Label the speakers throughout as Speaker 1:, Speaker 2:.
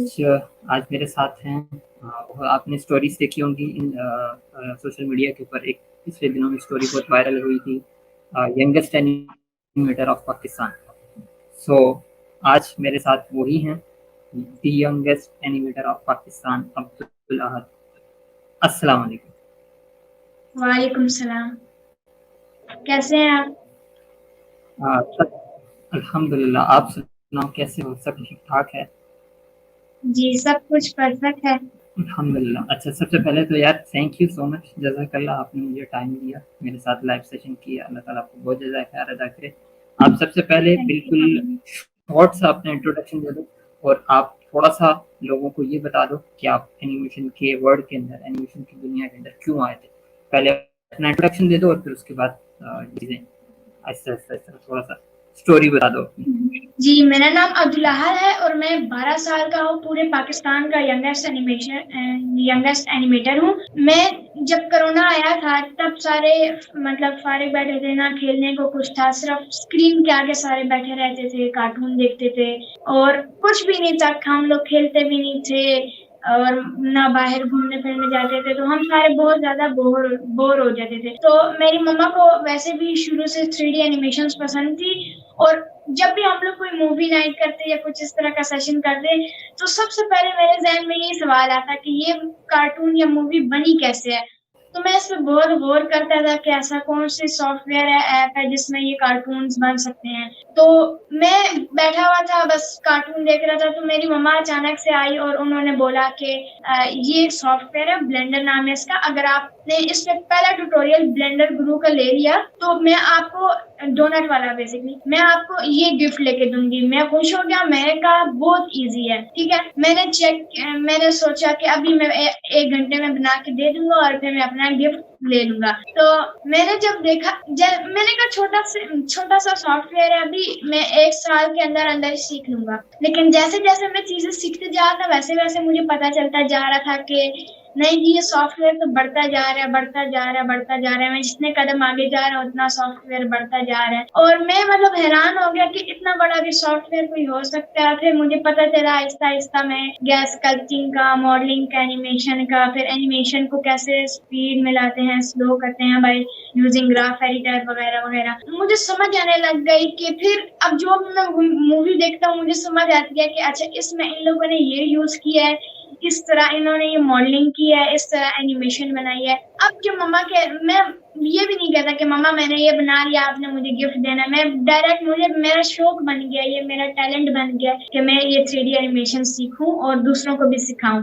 Speaker 1: आज मेरे साथ हैं। आपने स्टोरीज देखी होंगी इन सोशल मीडिया के ऊपर। एक पिछले दिनों में स्टोरी बहुत वायरल हुई थी, youngest animator of Pakistan. So आज मेरे साथ वही हैं, the youngest animator of Pakistan, Abdul Ahad. अस्सलाम वालेकुम।
Speaker 2: वालेकुम सलाम। कैसे हैं आप?
Speaker 1: सब अल्हम्दुलिल्लाह। आप सुनाओ, कैसे हो? सब ठीक ठाक है?
Speaker 2: जी, सब कुछ परफेक्ट है।
Speaker 1: अल्हम्दुलिल्लाह। अच्छा, सबसे पहले तो यार थैंक यू सो मच, जज़ाकल्लाह, आपने मुझे टाइम दिया, मेरे साथ लाइव सेशन किया। अल्लाह ताला आपको बहुत ज़्यादा खैर अदा करे। आप सबसे पहले
Speaker 2: थैंक
Speaker 1: बिल्कुल
Speaker 2: यू।
Speaker 1: शॉर्ट सा अपना इंट्रोडक्शन दे दो, और आप थोड़ा-सा लोगों को ये बता दो कि आप एनिमेशन के वर्ल्ड के अंदर, एनिमेशन की दुनिया के अंदर क्यों आए थे? पहले अपना इंट्रोडक्शन दे दो और फिर उसके बाद चीज़ें आहिस्ता-आहिस्ता थोड़ा-सा स्टोरी बता दो अपनी।
Speaker 2: जी, मेरा नाम अब्दुल अहद है और मैं 12 साल का हूँ। पूरे पाकिस्तान का यंगेस्ट एनिमेटर हूँ। मैं जब कोरोना आया था तब सारे मतलब फारिग बैठे थे, ना खेलने को कुछ था, सिर्फ स्क्रीन के आगे सारे बैठे रहते थे, कार्टून देखते थे और कुछ भी नहीं था। हम लोग खेलते भी नहीं थे और ना बाहर घूमने फिरने जाते थे, तो हम सारे बहुत ज्यादा बोर हो जाते थे। तो मेरी मम्मा को वैसे भी शुरू से 3D एनिमेशंस पसंद थी और जब भी हम लोग कोई मूवी नाइट करते या कुछ इस तरह का सेशन करते, तो सबसे पहले मेरे ज़हन में यही सवाल आता कि ये कार्टून या मूवी बनी कैसे है? तो मैं इसमें बहुत गौर करता था कि ऐसा कौन-सी सॉफ्टवेयर है, ऐप है जिसमें ये कार्टून्स बन सकते हैं। तो मैं बैठा हुआ था, बस कार्टून देख रहा था, तो मेरी मम्मा अचानक से आई और उन्होंने बोला कि ये सॉफ्टवेयर है, ब्लेंडर नाम है इसका। अगर आपने इसमें पहला ट्यूटोरियल ब्लेंडर गुरु का ले लिया, तो मैं आपको डोनट वाला बेसिकली, मैं आपको ये गिफ्ट लेके दूंगी। मैं खुश हो गया, मैंने कहा बहुत इजी है, ठीक है। मैंने सोचा कि अभी मैं 1 घंटे में बना के दे दूंगा और फिर मैं अपना गिफ्ट ले लूंगा। तो मैंने जब देखा, मैंने कहा छोटा सा सॉफ्टवेयर है, अभी मैं 1 साल के अंदर अंदर सीख लूंगा। लेकिन जैसे जैसे मैं चीजें सीखते जा रहा था, वैसे वैसे मुझे पता चलता जा रहा था कि नहीं जी, ये सॉफ्टवेयर तो बढ़ता जा रहा है, बढ़ता जा रहा है, बढ़ता जा रहा है। मैं जितने कदम आगे जा रहा हूँ उतना सॉफ्टवेयर बढ़ता जा रहा है और मैं मतलब हैरान हो गया कि इतना बड़ा भी सॉफ्टवेयर कोई हो सकता है। फिर मुझे पता चला आहिस्ता आहिस्ता मैं गया स्कल्पचिंग का, मॉडलिंग का, एनिमेशन का, फिर एनिमेशन को कैसे स्पीड में लाते हैं, स्लो करते हैं बाय यूजिंग ग्राफ एडिटर वगैरह वगैरह। मुझे समझ आने लग गई कि फिर अब जो मैं मूवी देखता हूँ मुझे समझ आती है कि अच्छा इसमें इन लोगों ने ये यूज किया है, इस तरह इन्होंने ये मॉडलिंग की है, इस तरह एनिमेशन बनाई है। अब जो मम्मा के, मैं ये भी नहीं कहता कि मम्मा मैंने ये बना लिया, आपने मुझे गिफ्ट देना है। मैं डायरेक्ट, मुझे मेरा शौक बन गया, ये मेरा टैलेंट बन गया कि मैं ये 3D एनिमेशन सीखूं और दूसरों को भी सिखाऊं।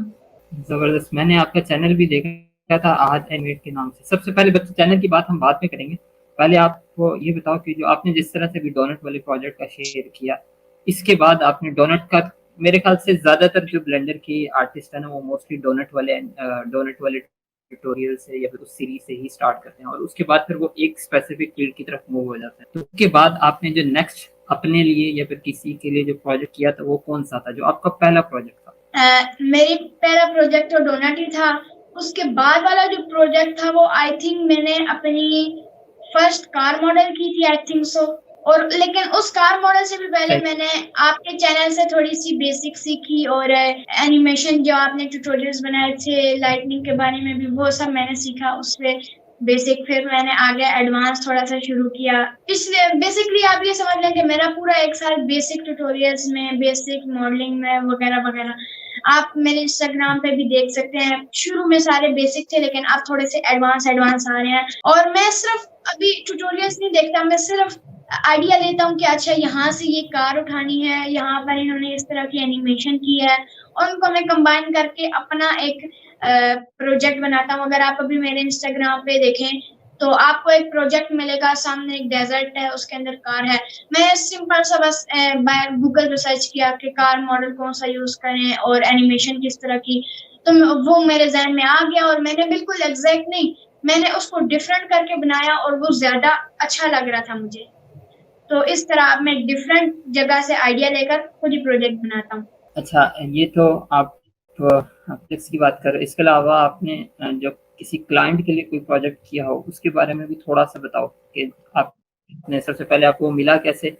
Speaker 1: जबरदस्त। मैंने आपका चैनल भी देखा था, आहद एनिमेट के नाम से। सबसे पहले बच्चे चैनल की बात हम बाद में करेंगे, पहले आपको ये बताओ कि जो आपने जिस तरह से भी डोनट वाले प्रोजेक्ट का शेयर किया, इसके बाद आपने डोनट का, मेरे ख्याल से ज्यादातर जो ब्लेंडर के आर्टिस्ट है ना, वो मोस्टली डोनट वाले ट्यूटोरियल से या फिर उस सीरीज से ही स्टार्ट करते हैं, और उसके बाद फिर वो एक स्पेसिफिक फील्ड की तरफ मूव हो जाते हैं। तो उसके बाद आपने जो नेक्स्ट अपने लिए या फिर किसी के लिए जो प्रोजेक्ट किया था, वो कौन सा था जो आपका पहला प्रोजेक्ट था?
Speaker 2: मेरी पहला प्रोजेक्ट तो डोनट ही था। उसके बाद वाला जो प्रोजेक्ट था वो आई थिंक मैंने अपनी फर्स्ट कार मॉडल की थी, आई थिंक सो। और लेकिन उस कार मॉडल से भी पहले
Speaker 1: सही।
Speaker 2: मैंने आपके चैनल से थोड़ी सी बेसिक सीखी और एनिमेशन जो आपने ट्यूटोरियल्स बनाए थे लाइटनिंग के बारे में भी, वो सब मैंने सीखा उससे बेसिक। फिर मैंने आगे एडवांस थोड़ा सा शुरू किया। इसलिए बेसिकली आप ये समझ लें कि मेरा पूरा 1 साल बेसिक ट्यूटोरियल्स में, बेसिक मॉडलिंग में वगैरह वगैरह। आप मेरे इंस्टाग्राम पे भी देख सकते हैं, शुरू में सारे बेसिक थे लेकिन अब थोड़े से एडवांस एडवांस आ रहे हैं। और मैं सिर्फ अभी ट्यूटोरियल्स नहीं देखता, मैं सिर्फ आइडिया लेता हूँ कि अच्छा यहाँ से ये कार उठानी है, यहाँ पर इन्होंने इस तरह की एनिमेशन की है, और उनको मैं कंबाइन करके अपना एक प्रोजेक्ट बनाता हूँ। अगर आप अभी मेरे इंस्टाग्राम पे देखें तो आपको एक प्रोजेक्ट मिलेगा, सामने एक डेजर्ट है, उसके अंदर कार है। मैं सिंपल सा बस गूगल पे सर्च किया कि कार मॉडल कौन सा यूज करें और एनिमेशन किस तरह की, तो वो मेरे जहन में आ गया और मैंने बिल्कुल एग्जैक्ट नहीं, मैंने उसको डिफरेंट करके बनाया और वो ज्यादा अच्छा लग रहा था मुझे। तो इस तरह मैं डिफरेंट जगह से आइडिया लेकर खुद ही प्रोजेक्ट बनाता हूँ।
Speaker 1: अच्छा, ये तो आप प्रोजेक्ट्स की बात कर रहे हो। इसके अलावा आपने जो किसी क्लाइंट के लिए कोई प्रोजेक्ट किया हो, उसके बारे में भी थोड़ा सा बताओ कि आपने सबसे पहले आपको मिला कैसे?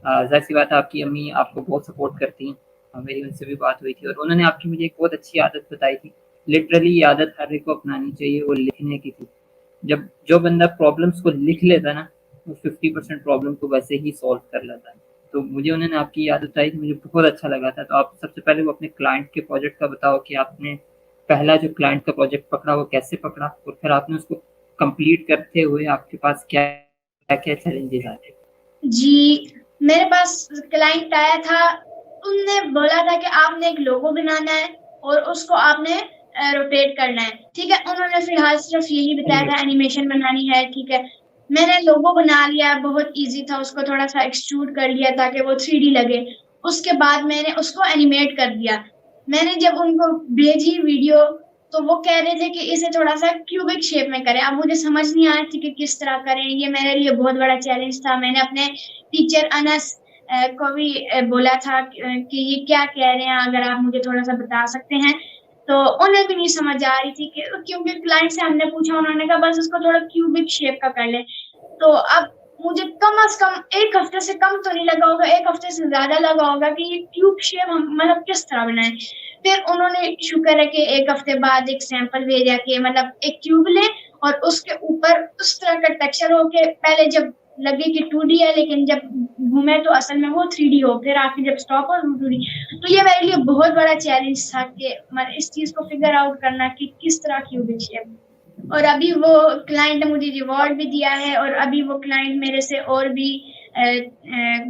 Speaker 1: जाहिर सी बात है, आपकी अम्मी आपको बहुत सपोर्ट करती हैं, मेरी उनसे भी बात हुई थी और उन्होंने आपकी मुझे एक बहुत अच्छी आदत बताई थी। लिटरली ये आदत हर एक को अपनानी चाहिए, वो लिखने की थी। जब जो बंदा प्रॉब्लम्स को लिख लेता है ना, वो 50% प्रॉब्लम को वैसे ही सॉल्व कर लेता है। तो मुझे उन्होंने आपकी ये आदत बताई थी, मुझे बहुत अच्छा लगा था। तो आप सबसे पहले वो अपने क्लाइंट के प्रोजेक्ट का बताओ कि आपने पहला जो क्लाइंट का प्रोजेक्ट पकड़ा वो कैसे पकड़ा, और फिर आपने उसको कंप्लीट करते हुए आपके पास क्या क्या चैलेंजेस आए?
Speaker 2: जी, मेरे पास क्लाइंट आया था, उनने बोला था कि आपने एक लोगो बनाना है और उसको आपने रोटेट करना है, ठीक है? उन्होंने फिलहाल सिर्फ यही बताया था, एनिमेशन बनानी है, ठीक है? मैंने लोगो बना लिया, बहुत ईज़ी था, उसको थोड़ा-सा एक्सट्रूड कर लिया ताकि वो 3D लगे। उसके बाद मैंने उसको एनिमेट कर दिया। मैंने जब उनको भेजी वीडियो, तो वो कह रहे थे कि इसे थोड़ा-सा क्यूबिक शेप में करें। अब मुझे समझ नहीं आया थी कि किस तरह करें, ये मेरे लिए बहुत बड़ा चैलेंज था। मैंने अपने टीचर अनस को भी बोला था कि ये क्या कह रहे हैं, अगर आप मुझे थोड़ा-सा बता सकते हैं। तो उन्हें भी नहीं समझ आ रही थी कि क्योंकि क्लाइंट से हमने पूछा, उन्होंने कहा बस इसको थोड़ा क्यूबिक शेप का कर लें। तो अब मुझे कम से कम 1 हफ्ते से कम तो नहीं लगा होगा, 1 हफ्ते से ज़्यादा लगा होगा कि ये क्यूब शेप हम मतलब किस तरह बनाएँ। फिर उन्होंने शुक्र है कि 1 हफ्ते बाद एक सैंपल भेजा कि मतलब एक ट्यूब लें और उसके ऊपर उस तरह का टेक्सचर हो के पहले जब लगे कि 2D है, लेकिन जब घूमे तो असल में वो 3D हो, फिर आके जब स्टॉप हो 2D। तो ये मेरे लिए बहुत बड़ा चैलेंज था कि इस चीज़ को फिगर आउट करना कि किस तरह क्यूबिक शेप। और अभी वो क्लाइंट ने मुझे रिवॉर्ड भी दिया है और अभी वो क्लाइंट मेरे से और भी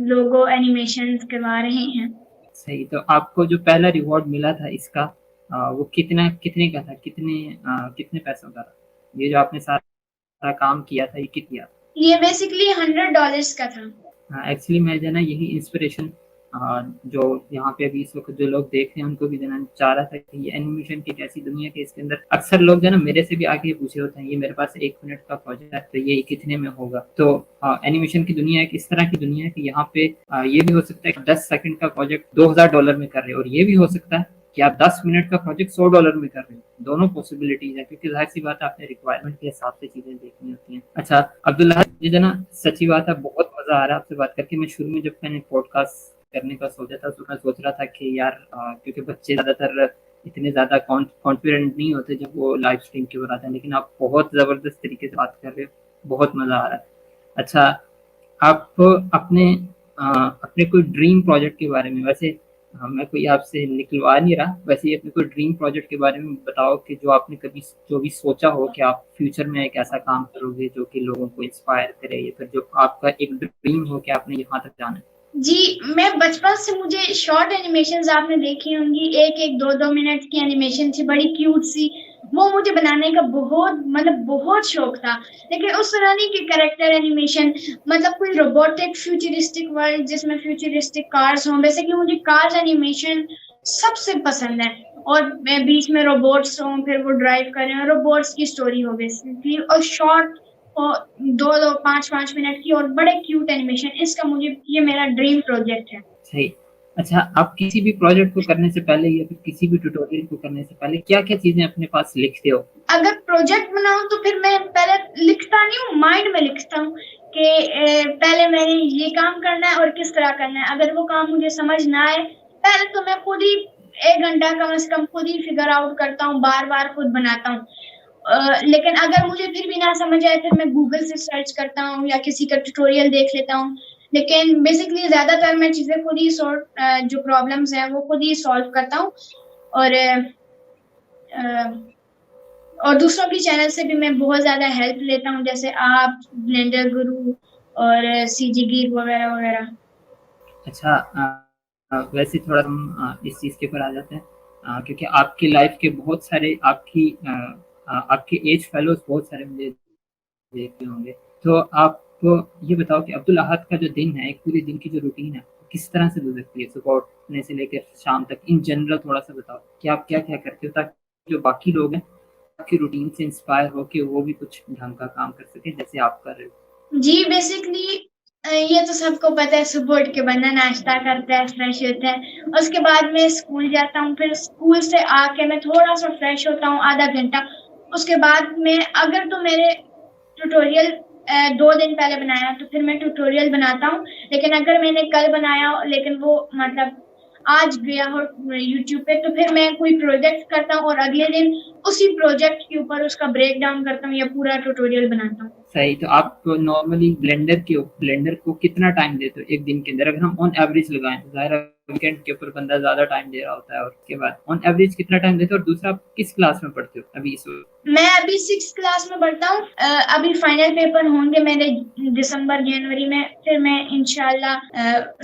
Speaker 2: लोगो एनिमेशंस करवा रहे हैं।
Speaker 1: सही। तो आपको जो पहला रिवॉर्ड मिला था इसका, वो कितने का था, कितने पैसों का था? ये जो आपने सारा काम किया था, ये कितना?
Speaker 2: ये बेसिकली $100 का था।
Speaker 1: एक्चुअली मैं जो ना यही इंस्पिरेशन जो यहाँ पे अभी इस वक्त जो लोग देख रहे हैं उनको भी देना चाह रहा था कि ये एनिमेशन की कैसी दुनिया के इसके अंदर अक्सर लोग जो ना मेरे से भी आगे पूछे होते हैं, ये मेरे पास 1 मिनट का प्रोजेक्ट है तो ये कितने में होगा। तो एनिमेशन की दुनिया एक इस तरह की दुनिया है कि यहाँ पे ये भी हो सकता है कि 10 सेकंड का प्रोजेक्ट $2000 में कर रहे हो, और ये भी हो सकता है कि आप 10 मिनट का प्रोजेक्ट $100 में कर रहे हो। दोनों पॉसिबिलिटीज है, क्योंकि जाहिर सी बात है आपने रिक्वायरमेंट के हिसाब से चीजें देखनी होती हैं। अच्छा अब्दुल्ला जी, जो ना सच्ची बात है बहुत मजा आ रहा है आपसे बात करके। मैं शुरू में जब मैंने पॉडकास्ट करने का सोचा था तो मैं सोच रहा था कि यार क्योंकि बच्चे ज्यादातर इतने ज्यादा कॉन्फिडेंट नहीं होते जब वो लाइव स्ट्रीम के ऊपर आते हैं, लेकिन आप बहुत जबरदस्त तरीके से बात कर रहे हो, बहुत मजा आ रहा है। अच्छा, आप अपने कोई ड्रीम प्रोजेक्ट के बारे में, वैसे मैं कोई आपसे निकलवा नहीं रहा, वैसे ही अपने कोई ड्रीम प्रोजेक्ट के बारे में बताओ कि जो आपने कभी जो भी सोचा हो कि आप फ्यूचर में एक ऐसा काम करोगे जो कि लोगों को इंस्पायर करे, या फिर जो आपका एक ड्रीम हो कि आपने यहाँ तक जाना है।
Speaker 2: जी, मैं बचपन से मुझे शॉर्ट एनिमेशंस आपने देखी होंगी, 1-1, 2-2 मिनट की एनिमेशन थी, बड़ी क्यूट सी। वो मुझे बनाने का बहुत शौक था। लेकिन उस तरह नहीं कि कैरेक्टर एनिमेशन, मतलब कोई रोबोटिक फ्यूचरिस्टिक वर्ल्ड जिसमें फ्यूचरिस्टिक कार्स हों। बेसिकली मुझे कार्स एनिमेशन सबसे पसंद है, और बीच में रोबोट्स हों, फिर वो ड्राइव कर रहे हों, रोबोट्स की स्टोरी हो बेसिकली, और शॉर्ट और 2-2, 5-5 मिनट की और बड़े क्यूट एनिमेशन। इसका मुझे ये मेरा ड्रीम प्रोजेक्ट है।
Speaker 1: सही। अच्छा, आप किसी भी प्रोजेक्ट को करने से पहले या फिर किसी भी ट्यूटोरियल को करने से पहले क्या-क्या चीजें अपने पास लिखते हो?
Speaker 2: अगर प्रोजेक्ट बनाऊँ तो फिर मैं पहले लिखता नहीं हूँ, माइंड में लिखता हूँ कि पहले मैंने ये काम करना है और किस तरह करना है। अगर वो काम मुझे समझ ना आए, पहले तो मैं खुद ही 1 घंटा कम से कम खुद ही फिगर आउट करता हूँ, बार-बार खुद बनाता हूँ। लेकिन अगर मुझे फिर भी ना समझ आए, फिर मैं गूगल से सर्च करता हूँ या किसी का ट्यूटोरियल देख लेता हूँ। लेकिन बेसिकली ज़्यादातर मैं चीज़ें खुद ही जो प्रॉब्लम्स हैं वो खुद ही सॉल्व करता हूँ, और और दूसरों की चैनल से भी मैं बहुत ज़्यादा हेल्प लेता हूँ, जैसे आप, ब्लेंडर गुरु और सीजी गीक वगैरह-वगैरह।
Speaker 1: अच्छा, वैसे थोड़ा हम इस चीज़ के ऊपर आ जाते हैं, क्योंकि आपकी लाइफ के बहुत सारे आपके एज फेलोज बहुत सारे मुझे देखते होंगे। तो आप ये बताओ कि अब्दुल अहद का जो दिन है, एक पूरे दिन की जो रूटीन है, किस तरह से गुजरती है? सुबह उठने से लेकर शाम तक इन जनरल थोड़ा सा बताओ कि आप क्या क्या करते हो, ताकि जो बाकी लोग हैं आपकी रूटीन से इंस्पायर हो के वो भी कुछ ढंग का काम कर सके जैसे आप कर रहे हो।
Speaker 2: जी, बेसिकली ये तो सबको पता है, सुबह उठ के बंदा नाश्ता करता है, फ्रेश होता है। उसके बाद मैं स्कूल जाता हूँ, फिर स्कूल से आके मैं थोड़ा-सा फ्रेश होता हूँ, आधा घंटा। उसके बाद मैं अगर तो मेरे ट्यूटोरियल 2 दिन पहले बनाया तो फिर मैं ट्यूटोरियल बनाता हूँ। लेकिन अगर मैंने कल बनाया लेकिन वो मतलब आज गया हो यूट्यूब पे तो फिर मैं कोई प्रोजेक्ट करता हूँ और अगले दिन उसी प्रोजेक्ट के ऊपर उसका ब्रेक डाउन करता हूँ या पूरा ट्यूटोरियल बनाता हूँ।
Speaker 1: सही। तो आप नॉर्मली ब्लेंडर को कितना टाइम देते हो एक दिन के अंदर? अगर हम ऑन एवरेज लगाएं तो ज़ाहिर है वीकेंड के ऊपर बंदा ज़्यादा टाइम दे रहा होता है, और उसके बाद ऑन एवरेज कितना टाइम देते हो? और दूसरा, आप किस क्लास में पढ़ते हो अभी इस वक्त?
Speaker 2: मैं अभी 6th क्लास में पढ़ता हूँ। अभी फाइनल पेपर होंगे मेरे दिसंबर जनवरी में, फिर मैं इंशाल्लाह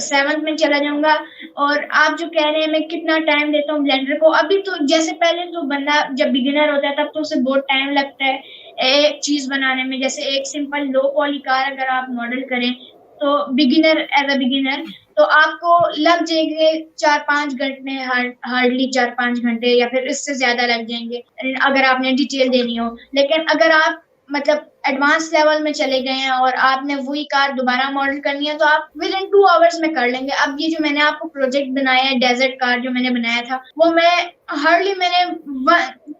Speaker 2: 7th में चला जाऊंगा। और आप जो कह रहे हैं मैं कितना टाइम देता हूँ ब्लेंडर को, अभी तो जैसे पहले तो बंदा जब बिगिनर होता है तब तो उसे बहुत टाइम लगता है एक चीज बनाने में। जैसे एक सिंपल लो पॉली कार अगर आप मॉडल करें तो एज अ बिगिनर तो आपको लग जाएंगे 4-5 घंटे, हार्डली 4-5 घंटे या फिर इससे ज्यादा लग जाएंगे अगर आपने डिटेल देनी हो। लेकिन अगर आप मतलब एडवांस लेवल में चले गए हैं और आपने वही कार दोबारा मॉडल करनी है तो आप विद इन 2 आवर्स में कर लेंगे। अब ये जो मैंने आपको प्रोजेक्ट बनाया है, डेजर्ट कार जो मैंने बनाया था, वो मैं हार्डली मैंने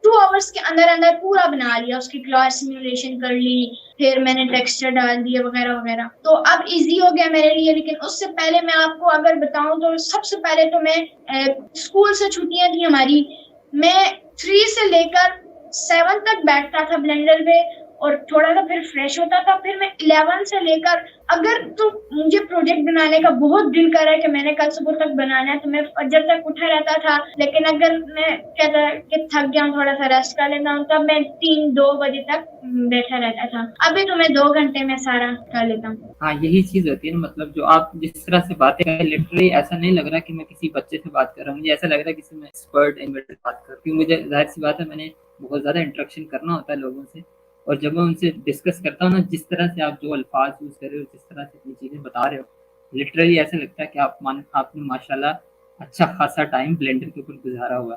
Speaker 2: 2 आवर्स के अंदर अंदर पूरा बना लिया। उसकी क्लास सिमुलेशन कर ली, फिर मैंने टेक्सचर डाल दिए वगैरह वगैरह, तो अब इजी हो गया मेरे लिए। लेकिन उससे पहले मैं आपको अगर बताऊं तो सबसे पहले तो मैं स्कूल से छुट्टियां थी हमारी, मैं 3 से लेकर 7 तक बैठता था ब्लेंडर पे और थोड़ा सा फिर फ्रेश होता था। फिर मैं 11 से लेकर, अगर तो मुझे प्रोजेक्ट बनाने का बहुत दिल कर रहा है कि मैंने कल सुबह तक बनाना है तो मैं फजर तक उठा रहता था। लेकिन अगर मैं कहता कि थक गया हूँ थोड़ा सा रेस्ट कर लेता हूँ तब मैं 3-2 बजे तक बैठा रहता था। अभी तो मैं 2 घंटे में सारा कर लेता हूँ।
Speaker 1: हाँ, यही चीज होती है ना, मतलब जो आप जिस तरह से बातें कर रहे हैं, लिटरली ऐसा नहीं लग रहा कि मैं किसी बच्चे से बात कर रहा हूँ, मुझे ऐसा लग रहा है किसी मैं एक्सपर्ट इन्वेस्टर बात कर रहा हूँ। क्योंकि मुझे जाहिर सी बात है, मैंने बहुत ज्यादा इंटरेक्शन करना होता है लोगों से, और जब मैं उनसे डिस्कस करता हूँ ना, जिस तरह से आप जो अल्फाज यूज कर रहे हो, जिस तरह से अपनी चीजें बता रहे हो, लिटरली ऐसा लगता है कि आपने माशाल्लाह अच्छा खासा टाइम ब्लेंडर के ऊपर गुजारा हुआ।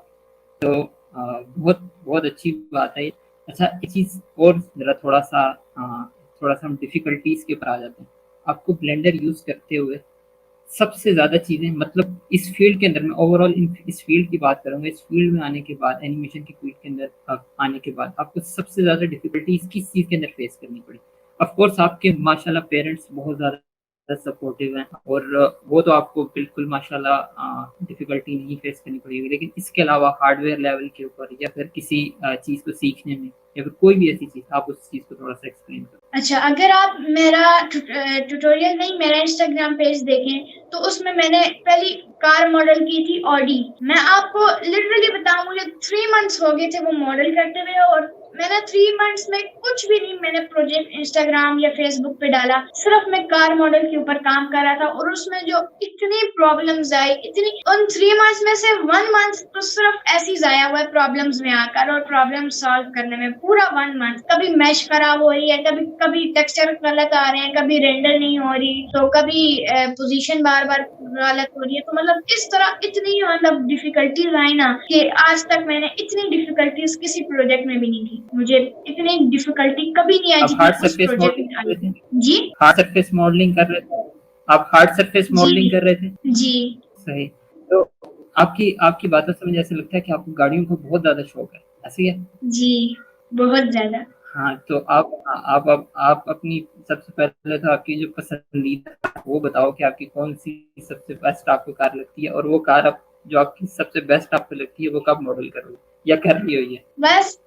Speaker 1: तो बहुत बहुत अच्छी बात है। अच्छा, एक चीज़ और ज़रा थोड़ा सा हम डिफ़िकल्टीज़ के ऊपर आ जाते हैं। आपको ब्लेंडर यूज़ करते हुए सबसे ज़्यादा चीज़ें, मतलब इस फ़ील्ड के अंदर, मैं ओवरऑल इस फ़ील्ड की बात करूँगा, इस फ़ील्ड में आने के बाद, एनिमेशन की फ़ील्ड के अंदर आने के बाद आपको सबसे ज़्यादा डिफ़िकल्टीज़ किस चीज़ के अंदर फ़ेस करनी पड़ी? ऑफ़ कोर्स आपके माशाल्लाह पेरेंट्स बहुत ज़्यादा सपोर्टिव हैं, और वो तो आपको बिल्कुल माशाल्लाह डिफ़िकल्टी नहीं फ़ेस करनी पड़ेगी। लेकिन इसके अलावा हार्डवेयर लेवल के ऊपर, या फिर किसी चीज़ को सीखने में, या फिर कोई भी ऐसी चीज़, आप उस चीज़ को थोड़ा-सा एक्सप्लेन करो।
Speaker 2: अच्छा, अगर आप मेरा ट्यूटोरियल नहीं, मेरा इंस्टाग्राम पेज देखें तो उसमें मैंने पहली कार मॉडल की थी ऑडी। मैं आपको लिटरली बताऊं, मुझे 3 मंथ्स हो गए थे वो मॉडल करते हुए और मैंने 3 मंथ्स में कुछ भी नहीं मैंने प्रोजेक्ट इंस्टाग्राम या फेसबुक पे डाला। सिर्फ मैं कार मॉडल के ऊपर काम कर रहा था और उसमें जो इतनी प्रॉब्लम्स आई, इतनी, उन 3 मंथ्स में से 1 मंथ तो सिर्फ ऐसे ही जाया हुआ है प्रॉब्लम्स में आकर और प्रॉब्लम सॉल्व करने में। पूरा 1 मंथ कभी मैश खराब हो रही है, कभी कभी टेक्सचर गलत आ रहे हैं, कभी रेंडर नहीं हो रही, तो कभी पोजीशन बार बार गलत हो रही है। तो मतलब इस तरह इतनी मतलब डिफिकल्टीज आई ना कि आज तक मैंने इतनी डिफिकल्टीज किसी प्रोजेक्ट में भी नहीं की। मुझे इतनी डिफिकल्टी कभी नहीं आई
Speaker 1: आप
Speaker 2: जितनी
Speaker 1: हार्ड
Speaker 2: उस
Speaker 1: सरफेस
Speaker 2: प्रोजेक्ट
Speaker 1: मॉडलिंग
Speaker 2: में
Speaker 1: कर
Speaker 2: आई।
Speaker 1: रहे थे?
Speaker 2: जी,
Speaker 1: हार्ड सरफेस मॉडलिंग कर रहे थे? आप हार्ड सरफेस मॉडलिंग
Speaker 2: जी,
Speaker 1: कर रहे थे?
Speaker 2: जी,
Speaker 1: सही। तो आपकी आपकी बातों से मुझे ऐसा लगता है कि आपको गाड़ियों का बहुत ज़्यादा शौक है, ऐसे ही है?
Speaker 2: जी, बहुत ज्यादा।
Speaker 1: हाँ, तो आप अपनी सबसे पहले तो आपकी जो पसंदीदा, वो बताओ कि आपकी कौन-सी सबसे बेस्ट आपको कार लगती है, और वो कार आप जो आपकी सबसे बेस्ट आपको लगती है, वो कब मॉडल करोगे या कर रही हो ये?
Speaker 2: बस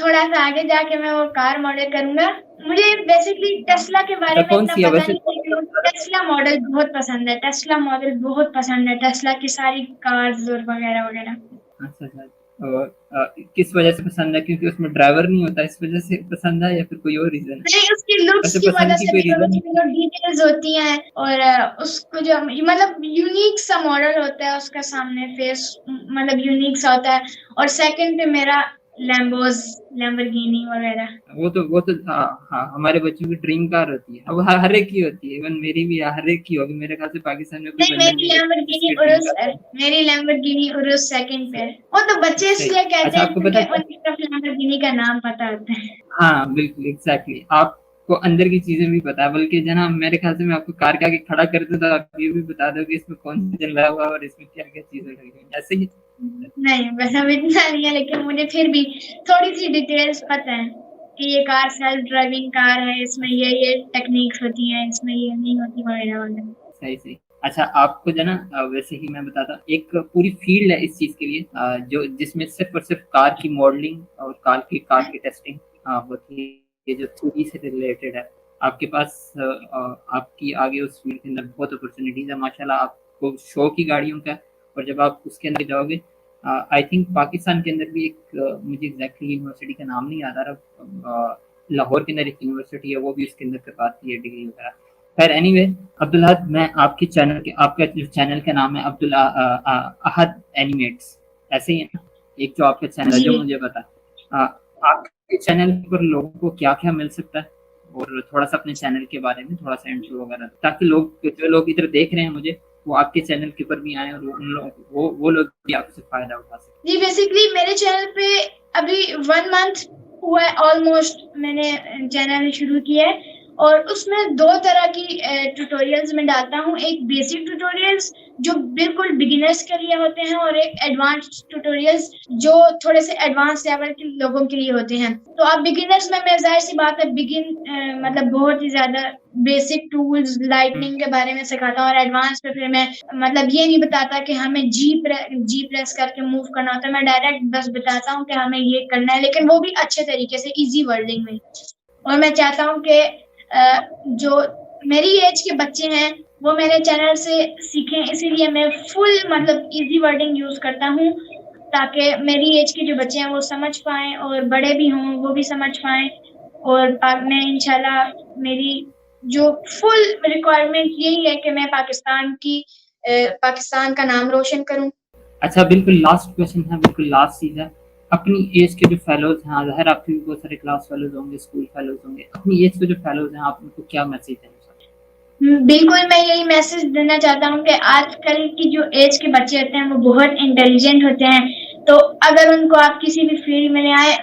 Speaker 2: थोड़ा सा आगे जाके मैं वो कार मॉडल करूंगा। मुझे बेसिकली टेस्ला के
Speaker 1: अच्छा,
Speaker 2: बारे में इतना
Speaker 1: कौन-सी है
Speaker 2: पता
Speaker 1: वैसे?
Speaker 2: नहीं, लेकिन टेस्ला मॉडल बहुत पसंद है। टेस्ला मॉडल बहुत पसंद है, टेस्ला की सारी कार्स और वगैरह वगैरह।
Speaker 1: अच्छा, अच्छा। और किस वजह से पसंद है? क्योंकि उसमें ड्राइवर नहीं होता, इस वजह से पसंद है, या फिर कोई और रीज़न है?
Speaker 2: नहीं, उसकी लुक्स
Speaker 1: वैसे
Speaker 2: की वजह
Speaker 1: पसंद की
Speaker 2: से
Speaker 1: कोई
Speaker 2: भी और
Speaker 1: रीज़न
Speaker 2: उसकी जो डिटेल्स होती हैं और उसको जो मतलब यूनिक सा मॉडल होता है उसका, सामने फेस मतलब यूनिक सा होता है। और सेकंड पे मेरा लैम्बोर्स, लैम्बोर्गिनी वगैरह।
Speaker 1: वो तो हाँ, हाँ, हमारे बच्चों की ड्रीम कार होती है। अब हर एक की होती है, इवन मेरी भी, हर एक की होगी। मेरे ख्याल से पाकिस्तान में कोई
Speaker 2: नहीं,
Speaker 1: बंदा नहीं होगा जिसकी ड्रीम कार हो।
Speaker 2: मेरी लैम्बोर्गिनी उरुस सेकंड पे है। वो तो बच्चे
Speaker 1: सही।
Speaker 2: इसलिए कहते
Speaker 1: अच्छा,
Speaker 2: हैं
Speaker 1: आपको पता
Speaker 2: क्योंकि
Speaker 1: है?
Speaker 2: उनकी तरफ लैम्बोर्गिनी का नाम पता होता है।
Speaker 1: हाँ, बिल्कुल, एग्जैक्टली। आपको अंदर की चीजें भी पता है, बल्कि जना मेरे ख्याल से मैं आपको कार के आगे खड़ा कर दूं तो आप ये भी बता दो कि इसमें कौन सा चल रहा हुआ और इसमें क्या क्या चीजें लगी हुई, ऐसे ही?
Speaker 2: नहीं, बस अब इतना नहीं है, लेकिन मुझे फिर भी थोड़ी सी डिटेल्स पता है कि ये कार सेल्फ ड्राइविंग कार है, इसमें ये टेक्निक्स होती हैं, इसमें ये नहीं होती वगैरह वगैरह।
Speaker 1: सही, सही। अच्छा, आपको जो है ना वैसे ही मैं बताता हूँ, एक पूरी फील्ड है इस चीज़ के लिए, जो जिसमें सिर्फ़ और सिर्फ़ कार की मॉडलिंग और कार की टेस्टिंग होती है, ये जो 3D से रिलेटेड है। आपके पास आपकी आगे उस फील्ड के अंदर बहुत अपॉर्च्युनिटीज़ है माशाल्लाह, आपको शौक ही गाड़ियों का है, और जब आप उसके अंदर जाओगे, आई थिंक पाकिस्तान के अंदर भी एक मुझे एग्ज़ैक्टली यूनिवर्सिटी का नाम नहीं याद आ रहा, लाहौर के अंदर एक यूनिवर्सिटी है, वो भी उसके अंदर करवाती है डिग्री वगैरह। खैर एनीवे, अब्दुल अहद, मैं आपका जो चैनल का नाम है अब्दुल अहद एनिमेट्स, ऐसे ही है ना? एक जो आपका चैनल है
Speaker 2: जी।
Speaker 1: जो मुझे पता है। आपके चैनल पर लोगों को क्या-क्या मिल सकता है? और थोड़ा-सा अपने चैनल के बारे में थोड़ा-सा इंट्रो वगैरह, ताकि जो लोग इधर देख रहे हैं मुझे, वो आपके चैनल के ऊपर भी आएँ और वो लोग भी आपसे फ़ायदा उठा सकें।
Speaker 2: जी, बेसिकली मेरे चैनल पे अभी 1 मंथ हुआ है ऑलमोस्ट, मैंने चैनल शुरू किया है, और उसमें 2 तरह की ट्यूटोरियल्स मैं डालता हूँ। एक बेसिक ट्यूटोरियल्स जो बिल्कुल बिगिनर्स के लिए होते हैं, और एक एडवांस्ड ट्यूटोरियल्स जो थोड़े से एडवांस लेवल के लोगों के लिए होते हैं। तो आप बिगिनर्स में मैं ज़ाहिर-सी बात है मतलब बहुत ही ज़्यादा बेसिक टूल्स, लाइटनिंग के बारे में सिखाता हूँ, और एडवांस में फिर मैं मतलब ये नहीं बताता कि हमें जी प्रेस करके मूव करना होता है। मैं डायरेक्ट बस बताता हूँ कि हमें ये करना है, लेकिन वो भी अच्छे तरीके से, ईज़ी वर्डिंग में। और मैं चाहता हूँ कि जो मेरी एज के बच्चे हैं, वो मेरे चैनल से सीखें, इसीलिए मैं फुल मतलब ईज़ी वर्डिंग यूज़ करता हूँ, ताकि मेरी एज के जो बच्चे हैं वो समझ पाएँ, और बड़े भी हों वो भी समझ पाएँ। और मैं इंशाल्लाह, मेरी जो फुल रिक्वायरमेंट यही है कि मैं पाकिस्तान का नाम रोशन करूँ।
Speaker 1: अच्छा, बिल्कुल लास्ट क्वेश्चन है, बिल्कुल लास्ट चीज़ है। अपनी एज के जो फेलोज़ हैं, ज़ाहिर आपके भी बहुत सारे क्लास फेलोज़ होंगे, स्कूल फेलोज़ होंगे। अपनी एज के जो फेलोज़ हैं, आप उनको क्या मैसेज देना चाहते
Speaker 2: बिल्कुल, मैं यही मैसेज देना चाहता हूँ कि आजकल की जो एज के बच्चे होते हैं, वो बहुत इंटेलिजेंट होते हैं। तो अगर उनको आप किसी भी फील्ड में ले आएँ,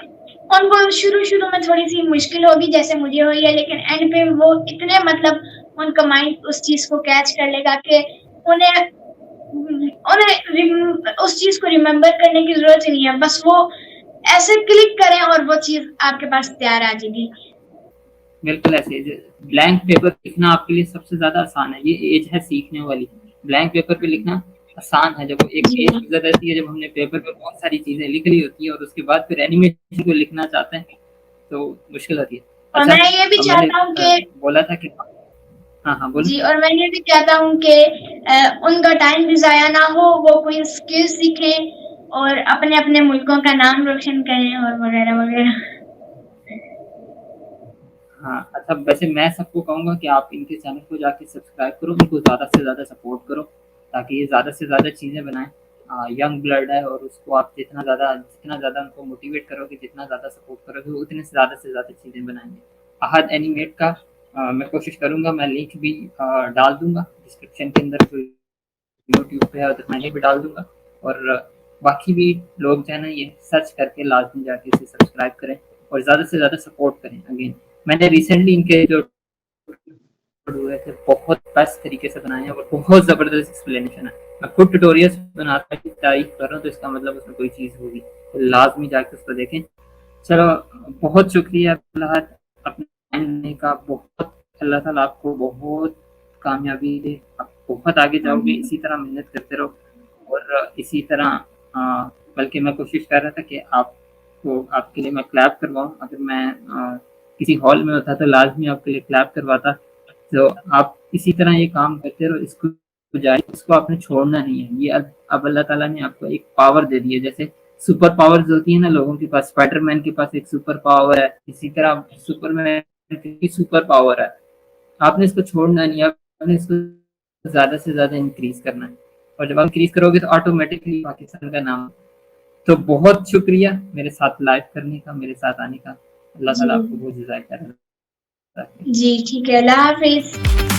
Speaker 2: उनको शुरू-शुरू में थोड़ी-सी मुश्किल होगी, जैसे मुझे हुई है, लेकिन एंड पे वो इतने मतलब उनका माइंड उस चीज़ को कैच कर लेगा कि उन्हें उन्हें उस चीज़ को रिमेंबर करने की ज़रूरत ही नहीं है। बस वो ऐसे क्लिक करें और वो चीज़ आपके पास तैयार आ जाएगी।
Speaker 1: बिल्कुल ऐसे ही, ब्लैंक पेपर लिखना आपके लिए सबसे ज़्यादा आसान है, ये एज है सीखने वाली। ब्लैंक पेपर पे लिखना आसान है, जब एक
Speaker 2: जी।
Speaker 1: एज गुज़र जाती है, जब हमने पेपर पे बहुत सारी चीज़ें लिख ली होती हैं और उसके बाद फिर एनिमेशन को लिखना चाहते हैं, तो मुश्किल होती है।
Speaker 2: और
Speaker 1: अच्छा,
Speaker 2: मैं ये भी
Speaker 1: अब मैंने
Speaker 2: चाहता हूँ कि
Speaker 1: बोला था कि हाँ, हाँ, बोलो।
Speaker 2: जी, और मैं ये भी चाहता हूँ कि उनका टाइम भी ज़ाया ना हो, वो कोई स्किल सीखें और अपने-अपने मुल्कों का नाम रोशन करें, और वगैरह-वगैरह।
Speaker 1: हाँ, अच्छा, वैसे मैं सबको कहूँगा कि आप इनके चैनल को जाके सब्सक्राइब करो, इनको ज़्यादा से ज़्यादा सपोर्ट करो, ताकि ये ज़्यादा से ज़्यादा चीज़ें बनाएँ। यंग ब्लड है, और उसको आप जितना ज़्यादा उनको मोटिवेट करोगे, जितना ज़्यादा सपोर्ट करोगे, वो उतने से ज़्यादा चीज़ें बनाएँगे। अहद एनिमेट का मैं कोशिश करूँगा, मैं लिंक भी डाल दूँगा डिस्क्रिप्शन के अंदर, जो यूट्यूब पे है, उधर मैं भी डाल दूँगा। और बाकी भी लोग जो है ना, ये सर्च करके लाज़मी जाके इसे सब्सक्राइब करें और ज़्यादा से ज़्यादा सपोर्ट करें। अगेन, मैंने रिसेंटली इनके जो हुए थे, बहुत बेस्ट तरीके से बनाए हैं और बहुत ज़बरदस्त एक्सप्लेनेशन है। मैं खुद ट्यूटोरियल्स बनाता की तारीफ कर रहा हूँ, तो इसका मतलब उसमें कोई चीज़ होगी, तो लाज़मी जाके उसको देखें। चलो, बहुत शुक्रिया अब्दुल, अपने टाइम देने का। बहुत अल्लाह ताला आपको बहुत कामयाबी दे, आप बहुत आगे जाओगे, इसी तरह मेहनत करते रहो, और इसी तरह बल्कि मैं कोशिश कर रहा था कि आपको आपके लिए मैं क्लैप करवाऊँ। अगर मैं किसी हॉल में होता तो लाज़मी आपके लिए क्लैप करवाता। तो आप इसी तरह ये काम करते रहो, इसको आपने छोड़ना नहीं है। ये अब अल्लाह ताला ने आपको एक पावर दे दी है, जैसे सुपर पावर्स होती है ना लोगों के पास, स्पाइडरमैन के पास एक सुपर पावर है, इसी तरह सुपरमैन की सुपर पावर है। आपने इसको छोड़ना नहीं है, आपने इसको ज़्यादा से ज़्यादा इंक्रीज़ करना है, और जब आप इंक्रीज़ करोगे तो ऑटोमैटिकली पाकिस्तान का नाम। तो बहुत शुक्रिया मेरे साथ लाइव करने का, मेरे साथ आने का। अल्लाह
Speaker 2: जी।
Speaker 1: ताला आपको बहुत जज़ाए खैर।
Speaker 2: जी, ठीक है। अल्लाह हाफ़िज़।